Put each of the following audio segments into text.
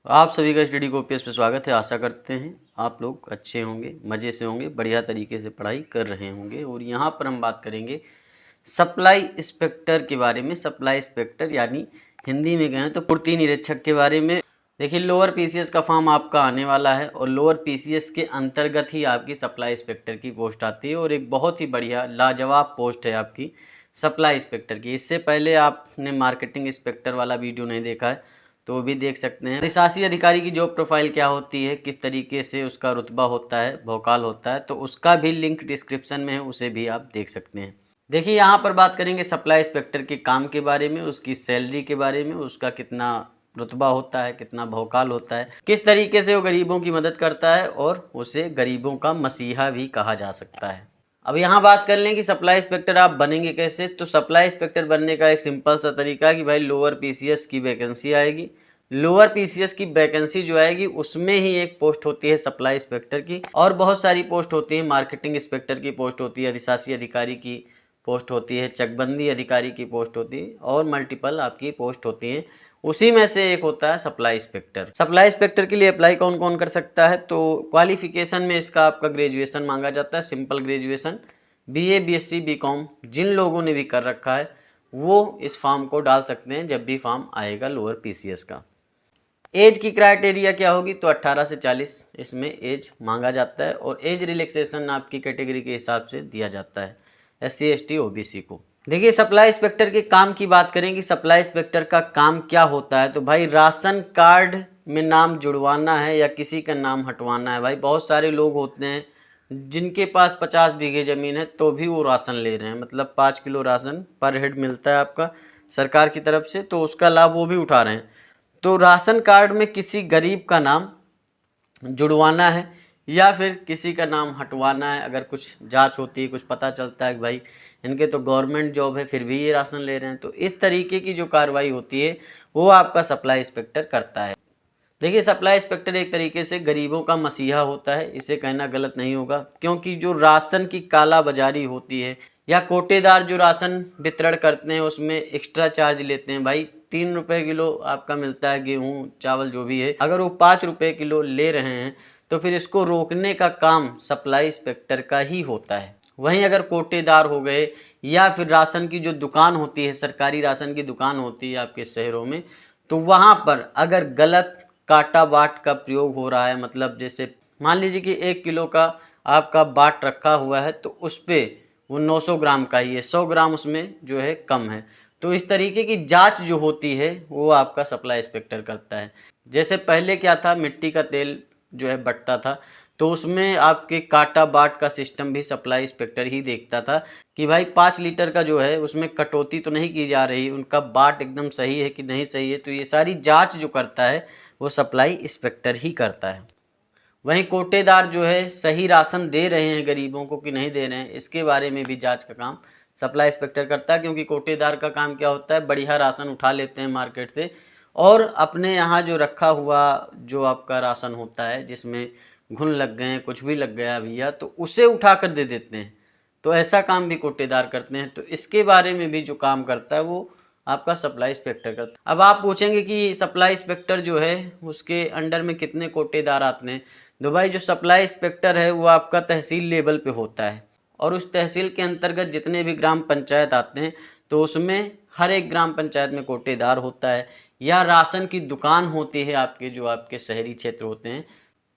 आप सभी का स्टडी ओपीएस पे स्वागत है। आशा करते हैं आप लोग अच्छे होंगे, मज़े से होंगे, बढ़िया तरीके से पढ़ाई कर रहे होंगे। और यहाँ पर हम बात करेंगे सप्लाई इंस्पेक्टर के बारे में। सप्लाई इंस्पेक्टर यानी हिंदी में कहें तो पूर्ति निरीक्षक के बारे में। देखिए, लोअर पीसीएस का फॉर्म आपका आने वाला है और लोअर पीसीएस के अंतर्गत ही आपकी सप्लाई इंस्पेक्टर की पोस्ट आती है और एक बहुत ही बढ़िया लाजवाब पोस्ट है आपकी सप्लाई इंस्पेक्टर की। इससे पहले आपने मार्केटिंग इंस्पेक्टर वाला वीडियो नहीं देखा है तो वो भी देख सकते हैं। प्रशासनिक अधिकारी की जॉब प्रोफाइल क्या होती है, किस तरीके से उसका रुतबा होता है, भौकाल होता है, तो उसका भी लिंक डिस्क्रिप्शन में है, उसे भी आप देख सकते हैं। देखिए, यहाँ पर बात करेंगे सप्लाई इंस्पेक्टर के काम के बारे में, उसकी सैलरी के बारे में, उसका कितना रुतबा होता है, कितना भौकाल होता है, किस तरीके से वो गरीबों की मदद करता है और उसे गरीबों का मसीहा भी कहा जा सकता है। अब यहाँ बात कर लें कि सप्लाई इंस्पेक्टर आप बनेंगे कैसे। तो सप्लाई इंस्पेक्टर बनने का एक सिंपल सा तरीका है कि भाई लोअर पीसीएस की वैकेंसी आएगी। लोअर पीसीएस की वैकेंसी जो आएगी उसमें ही एक पोस्ट होती है सप्लाई इंस्पेक्टर की, और बहुत सारी पोस्ट होती है। मार्केटिंग इंस्पेक्टर की पोस्ट होती है, अधिशासी अधिकारी की पोस्ट होती है, चकबंदी अधिकारी की पोस्ट होती है और मल्टीपल आपकी पोस्ट होती है। उसी में से एक होता है सप्लाई इंस्पेक्टर। सप्लाई इंस्पेक्टर के लिए अप्लाई कौन कौन कर सकता है, तो क्वालिफिकेशन में इसका आपका ग्रेजुएशन मांगा जाता है, simple graduation, BA BSc BCom जिन लोगों ने भी कर रखा है वो इस फॉर्म को डाल सकते हैं जब भी फॉर्म आएगा लोअर पीसीएस का। एज की क्राइटेरिया क्या होगी, तो 18 से 40 इसमें एज मांगा जाता है और एज रिलैक्सेशन आपकी कैटेगरी के हिसाब से दिया जाता है एससी एसटी ओबीसी को। देखिए, सप्लाई इंस्पेक्टर के काम की बात करें कि सप्लाई इंस्पेक्टर का काम क्या होता है, तो भाई राशन कार्ड में नाम जुड़वाना है या किसी का नाम हटवाना है। भाई बहुत सारे लोग होते हैं जिनके पास 50 बीघे ज़मीन है तो भी वो राशन ले रहे हैं, मतलब 5 किलो राशन पर हेड मिलता है आपका सरकार की तरफ से, तो उसका लाभ वो भी उठा रहे हैं। तो राशन कार्ड में किसी गरीब का नाम जुड़वाना है या फिर किसी का नाम हटवाना है, अगर कुछ जांच होती है, कुछ पता चलता है कि भाई इनके तो गवर्नमेंट जॉब है फिर भी ये राशन ले रहे हैं, तो इस तरीके की जो कार्रवाई होती है वो आपका सप्लाई इंस्पेक्टर करता है। देखिए, सप्लाई इंस्पेक्टर एक तरीके से गरीबों का मसीहा होता है, इसे कहना गलत नहीं होगा, क्योंकि जो राशन की काला बाजारी होती है या कोटेदार जो राशन वितरण करते हैं उसमें एक्स्ट्रा चार्ज लेते हैं। भाई 3 रुपये किलो आपका मिलता है गेहूँ चावल जो भी है, अगर वो 5 रुपये किलो ले रहे हैं तो फिर इसको रोकने का काम सप्लाई इंस्पेक्टर का ही होता है। वहीं अगर कोटेदार हो गए या फिर राशन की जो दुकान होती है, सरकारी राशन की दुकान होती है आपके शहरों में, तो वहाँ पर अगर गलत काटा बाट का प्रयोग हो रहा है, मतलब जैसे मान लीजिए कि 1 किलो का आपका बाट रखा हुआ है तो उस पर वो 900 ग्राम का ही है, 100 ग्राम उसमें जो है कम है, तो इस तरीके की जांच जो होती है वो आपका सप्लाई इंस्पेक्टर करता है। जैसे पहले क्या था, मिट्टी का तेल जो है बटता था तो उसमें आपके काटा बाट का सिस्टम भी सप्लाई इंस्पेक्टर ही देखता था कि भाई 5 लीटर का जो है उसमें कटौती तो नहीं की जा रही, उनका बाट एकदम सही है कि नहीं सही है, तो ये सारी जांच जो करता है वो सप्लाई इंस्पेक्टर ही करता है। वहीं कोटेदार जो है सही राशन दे रहे हैं गरीबों को कि नहीं दे रहे हैं, इसके बारे में भी जांच का काम सप्लाई इंस्पेक्टर करता है, क्योंकि कोटेदार का काम क्या होता है, बढ़िया राशन उठा लेते हैं मार्केट से और अपने यहाँ जो रखा हुआ जो आपका राशन होता है जिसमें घुन लग गए हैं, कुछ भी लग गया भैया, तो उसे उठा कर दे देते हैं। तो ऐसा काम भी कोटेदार करते हैं, तो इसके बारे में भी जो काम करता है वो आपका सप्लाई इंस्पेक्टर करता है। अब आप पूछेंगे कि सप्लाई इंस्पेक्टर जो है उसके अंडर में कितने कोटेदार आते हैं, तो भाई जो सप्लाई इंस्पेक्टर है वो आपका तहसील लेवल पे होता है और उस तहसील के अंतर्गत जितने भी ग्राम पंचायत आते हैं तो उसमें हर एक ग्राम पंचायत में कोटेदार होता है, या राशन की दुकान होती है आपके जो आपके शहरी क्षेत्र होते हैं,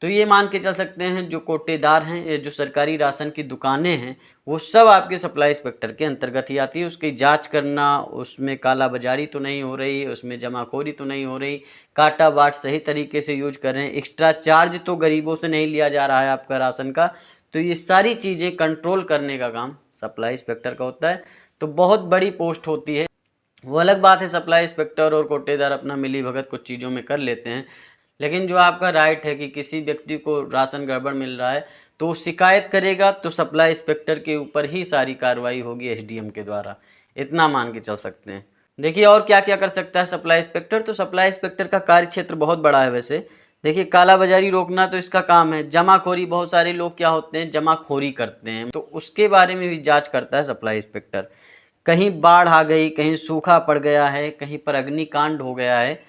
तो ये मान के चल सकते हैं जो कोटेदार हैं, ये जो सरकारी राशन की दुकानें हैं वो सब आपके सप्लाई इंस्पेक्टर के अंतर्गत ही आती है। उसकी जांच करना, उसमें काला बाजारी तो नहीं हो रही, उसमें जमाखोरी तो नहीं हो रही, काटा बाट सही तरीके से यूज कर रहे हैं, एक्स्ट्रा चार्ज तो गरीबों से नहीं लिया जा रहा है आपका राशन का, तो ये सारी चीज़ें कंट्रोल करने का काम सप्लाई इंस्पेक्टर का होता है। तो बहुत बड़ी पोस्ट होती है। वो अलग बात है सप्लाई इंस्पेक्टर और कोटेदार अपना मिली भगत कुछ चीज़ों में कर लेते हैं, लेकिन जो आपका राइट है कि किसी व्यक्ति को राशन गड़बड़ मिल रहा है तो शिकायत करेगा तो सप्लाई इंस्पेक्टर के ऊपर ही सारी कार्रवाई होगी एसडीएम के द्वारा, इतना मान के चल सकते हैं। देखिए, और क्या क्या कर सकता है सप्लाई इंस्पेक्टर, तो सप्लाई इंस्पेक्टर का कार्य क्षेत्र बहुत बड़ा है वैसे। देखिए, कालाबाजारी रोकना तो इसका काम है, जमाखोरी, बहुत सारे लोग क्या होते हैं जमाखोरी करते हैं, तो उसके बारे में भी जांच करता है सप्लाई इंस्पेक्टर। कहीं बाढ़ आ गई, कहीं सूखा पड़ गया है, कहीं पर अग्निकांड हो गया है,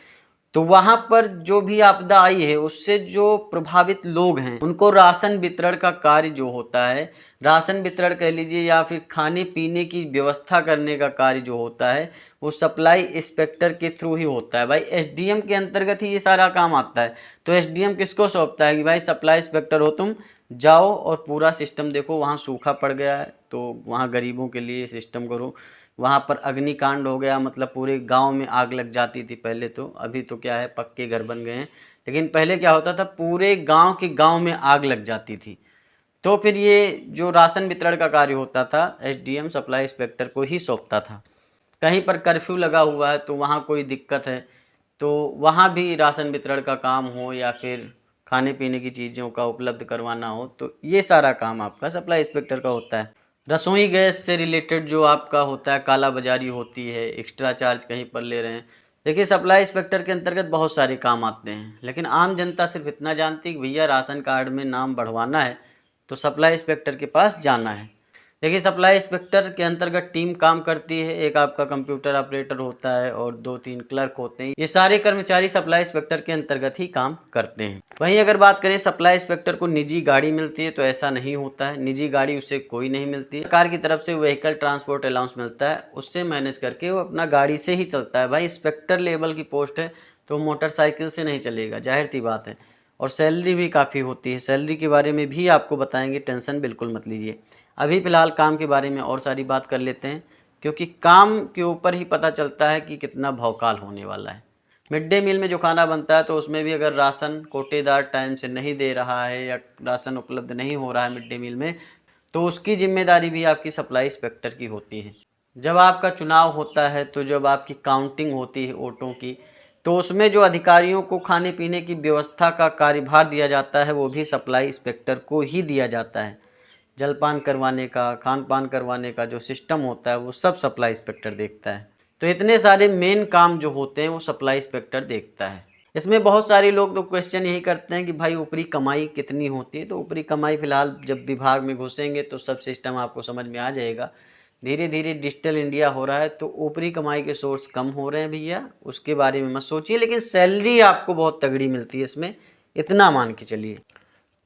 तो वहां पर जो भी आपदा आई है उससे जो प्रभावित लोग हैं उनको राशन वितरण का कार्य जो होता है, राशन वितरण कह लीजिए या फिर खाने पीने की व्यवस्था करने का कार्य जो होता है वो सप्लाई इंस्पेक्टर के थ्रू ही होता है। भाई एसडीएम के अंतर्गत ही ये सारा काम आता है। तो एसडीएम किसको सौंपता है कि भाई सप्लाई इंस्पेक्टर हो तुम, जाओ और पूरा सिस्टम देखो, वहाँ सूखा पड़ गया है तो वहाँ गरीबों के लिए सिस्टम करो, वहाँ पर अग्निकांड हो गया मतलब पूरे गांव में आग लग जाती थी पहले तो, अभी तो क्या है पक्के घर बन गए हैं, लेकिन पहले क्या होता था पूरे गांव के गांव में आग लग जाती थी। तो फिर ये जो राशन वितरण का कार्य होता था एसडीएम सप्लाई इंस्पेक्टर को ही सौंपता था। कहीं पर कर्फ्यू लगा हुआ है तो वहाँ कोई दिक्कत है तो वहाँ भी राशन वितरण का काम हो या फिर खाने पीने की चीज़ों का उपलब्ध करवाना हो तो ये सारा काम आपका सप्लाई इंस्पेक्टर का होता है। रसोई गैस से रिलेटेड जो आपका होता है काला बाजारी होती है, एक्स्ट्रा चार्ज कहीं पर ले रहे हैं, देखिए सप्लाई इंस्पेक्टर के अंतर्गत बहुत सारे काम आते हैं, लेकिन आम जनता सिर्फ इतना जानती है कि भैया राशन कार्ड में नाम बढ़वाना है तो सप्लाई इंस्पेक्टर के पास जाना है। देखिए सप्लाई इंस्पेक्टर के अंतर्गत टीम काम करती है, एक आपका कंप्यूटर ऑपरेटर होता है और 2-3 क्लर्क होते हैं। ये सारे कर्मचारी सप्लाई इंस्पेक्टर के अंतर्गत ही काम करते हैं। वहीं अगर बात करें सप्लाई इंस्पेक्टर को निजी गाड़ी मिलती है तो ऐसा नहीं होता है, निजी गाड़ी उससे कोई नहीं मिलती है। सरकार की तरफ से व्हीकल ट्रांसपोर्ट अलाउंस मिलता है, उससे मैनेज करके वो अपना गाड़ी से ही चलता है। भाई इंस्पेक्टर लेवल की पोस्ट है तो मोटरसाइकिल से नहीं चलेगा, जाहिर सी बात है। और सैलरी भी काफ़ी होती है, सैलरी के बारे में भी आपको बताएंगे, टेंशन बिल्कुल मत लीजिए। अभी फ़िलहाल काम के बारे में और सारी बात कर लेते हैं, क्योंकि काम के ऊपर ही पता चलता है कि कितना भौकाल होने वाला है। मिड डे मील में जो खाना बनता है तो उसमें भी अगर राशन कोटेदार टाइम से नहीं दे रहा है या राशन उपलब्ध नहीं हो रहा है मिड डे मील में, तो उसकी जिम्मेदारी भी आपकी सप्लाई इंस्पेक्टर की होती है। जब आपका चुनाव होता है तो जब आपकी काउंटिंग होती है वोटों की, तो उसमें जो अधिकारियों को खाने पीने की व्यवस्था का कार्यभार दिया जाता है वो भी सप्लाई इंस्पेक्टर को ही दिया जाता है। जलपान करवाने का, खान पान करवाने का जो सिस्टम होता है वो सब सप्लाई इंस्पेक्टर देखता है। तो इतने सारे मेन काम जो होते हैं वो सप्लाई इंस्पेक्टर देखता है। इसमें बहुत सारे लोग तो क्वेश्चन यही करते हैं कि भाई ऊपरी कमाई कितनी होती है। तो ऊपरी कमाई फ़िलहाल जब विभाग में घुसेंगे तो सब सिस्टम आपको समझ में आ जाएगा। धीरे धीरे डिजिटल इंडिया हो रहा है तो ऊपरी कमाई के सोर्स कम हो रहे हैं भैया, उसके बारे में मत सोचिए, लेकिन सैलरी आपको बहुत तगड़ी मिलती है इसमें, इतना मान के चलिए।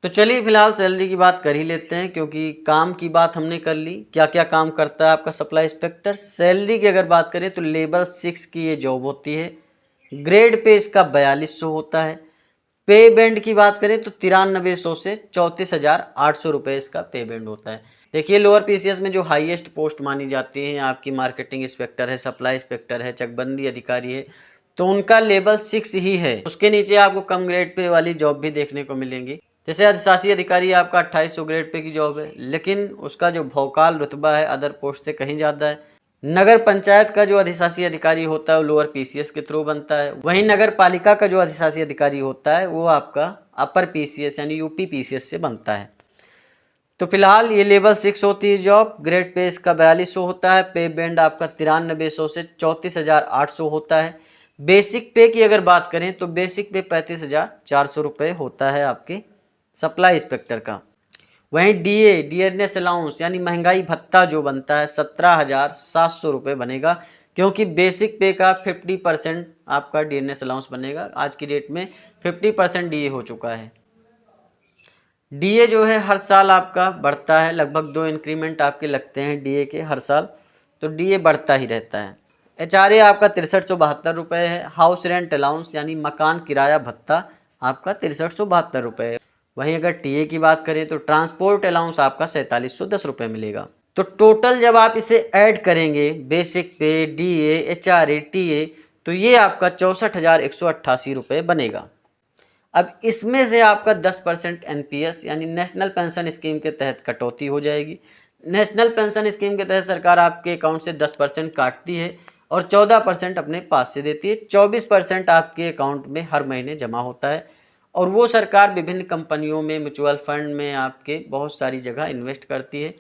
तो चलिए फिलहाल सैलरी की बात कर ही लेते हैं, क्योंकि काम की बात हमने कर ली, क्या क्या काम करता है आपका सप्लाई इंस्पेक्टर। सैलरी की अगर बात करें तो लेवल 6 की ये जॉब होती है, ग्रेड पे इसका 4200 होता है। पे बैंड की बात करें तो 9300 से 34,800 रुपये इसका पे बैंड होता है। देखिए लोअर पीसीएस में जो हाईएस्ट पोस्ट मानी जाती है आपकी मार्केटिंग इंस्पेक्टर है, सप्लाई इंस्पेक्टर है, चकबंदी अधिकारी है, तो उनका लेवल 6 ही है। उसके नीचे आपको कम ग्रेड पे वाली जॉब भी देखने को मिलेंगी। जैसे अधिशासी अधिकारी आपका 2800 ग्रेड पे की जॉब है, लेकिन उसका जो भौकाल रुतबा है अदर पोस्ट से कहीं ज़्यादा है। नगर पंचायत का जो अधिशासी अधिकारी होता है वो लोअर पीसीएस के थ्रू बनता है। वहीं नगर पालिका का जो अधिशासी अधिकारी होता है वो आपका अपर पीसीएस यानी यूपी पीसीएस से बनता है। तो फिलहाल ये लेवल 6 होती है जॉब, ग्रेड पे इसका 4200 होता है, पे बैंड आपका 9300 से 34,800 होता है। बेसिक पे की अगर बात करें तो बेसिक पे 35,400 रुपये होता है आपके सप्लाई इंस्पेक्टर का। वहीं डीए डियरनेस अलाउंस यानी महंगाई भत्ता जो बनता है 17,700 रुपये बनेगा, क्योंकि बेसिक पे का 50% आपका डियरनेस अलाउंस बनेगा। आज की डेट में 50% डीए हो चुका है। डीए जो है हर साल आपका बढ़ता है, लगभग 2 इंक्रीमेंट आपके लगते हैं डीए के हर साल, तो डीए बढ़ता ही रहता है। एचआरए आपका 6372 रुपये है। हाउस रेंट अलाउंस यानी मकान किराया भत्ता आपका 6372 रुपये है। वहीं अगर टीए की बात करें तो ट्रांसपोर्ट अलाउंस आपका 4710 रुपये मिलेगा। तो टोटल जब आप इसे ऐड करेंगे बेसिक पे, डीए, एचआरए, टीए, तो ये आपका 64,188 रुपये बनेगा। अब इसमें से आपका 10% एनपीएस यानी नेशनल पेंशन स्कीम के तहत कटौती हो जाएगी। नेशनल पेंशन स्कीम के तहत सरकार आपके अकाउंट से 10% काटती है और 14% अपने पास से देती है। 24% आपके अकाउंट में हर महीने जमा होता है और वो सरकार विभिन्न कंपनियों में, म्यूचुअल फंड में, आपके बहुत सारी जगह इन्वेस्ट करती है,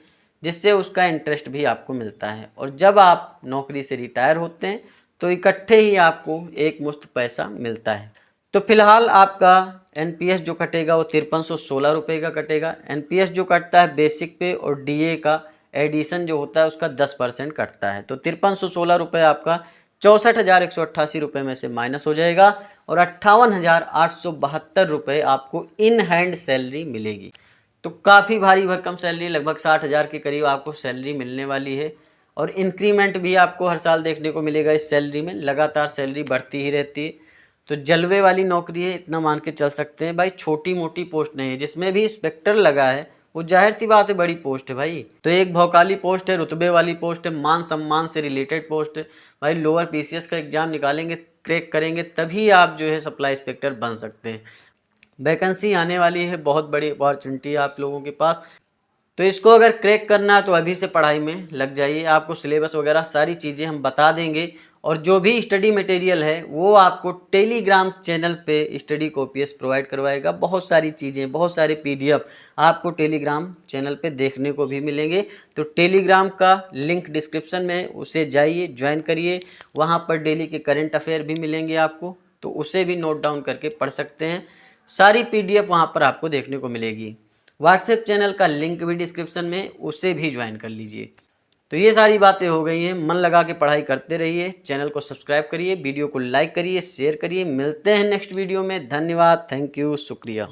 जिससे उसका इंटरेस्ट भी आपको मिलता है। और जब आप नौकरी से रिटायर होते हैं तो इकट्ठे ही आपको एक मुश्त पैसा मिलता है। तो फिलहाल आपका एनपीएस जो कटेगा वो 5316 रुपये का कटेगा। एनपीएस जो कटता है बेसिक पे और डीए का एडिशन जो होता है उसका 10% कटता है, तो 5316 रुपये आपका 64,188 रुपये में से माइनस हो जाएगा और 58,872 रुपये आपको इन हैंड सैलरी मिलेगी। तो काफ़ी भारी भरकम सैलरी, लगभग 60,000 के करीब आपको सैलरी मिलने वाली है और इंक्रीमेंट भी आपको हर साल देखने को मिलेगा। इस सैलरी में लगातार सैलरी बढ़ती ही रहती है। तो जलवे वाली नौकरी है, इतना मान के चल सकते हैं भाई, छोटी मोटी पोस्ट नहीं है। जिसमें भी इंस्पेक्टर लगा है वो जाहिर सी बात है बड़ी पोस्ट है भाई। तो एक भौकाली पोस्ट है, रुतबे वाली पोस्ट है, मान सम्मान से रिलेटेड पोस्ट है भाई। लोअर पीसीएस का एग्जाम निकालेंगे, क्रैक करेंगे, तभी आप जो है सप्लाई इंस्पेक्टर बन सकते हैं। वैकेंसी आने वाली है, बहुत बड़ी अपॉर्चुनिटी है आप लोगों के पास। तो इसको अगर क्रैक करना है तो अभी से पढ़ाई में लग जाइए। आपको सिलेबस वगैरह सारी चीज़ें हम बता देंगे और जो भी स्टडी मटेरियल है वो आपको टेलीग्राम चैनल पे स्टडी कॉपीज प्रोवाइड करवाएगा। बहुत सारी चीज़ें, बहुत सारे पीडीएफ आपको टेलीग्राम चैनल पे देखने को भी मिलेंगे। तो टेलीग्राम का लिंक डिस्क्रिप्शन में, उसे जाइए, ज्वाइन करिए। वहाँ पर डेली के करंट अफेयर भी मिलेंगे आपको, तो उसे भी नोट डाउन करके पढ़ सकते हैं। सारी पीडीएफ वहाँ पर आपको देखने को मिलेगी। व्हाट्सएप चैनल का लिंक भी डिस्क्रिप्शन में, उसे भी ज्वाइन कर लीजिए। तो ये सारी बातें हो गई हैं। मन लगा के पढ़ाई करते रहिए, चैनल को सब्सक्राइब करिए, वीडियो को लाइक करिए, शेयर करिए। मिलते हैं नेक्स्ट वीडियो में। धन्यवाद, थैंक यू, शुक्रिया।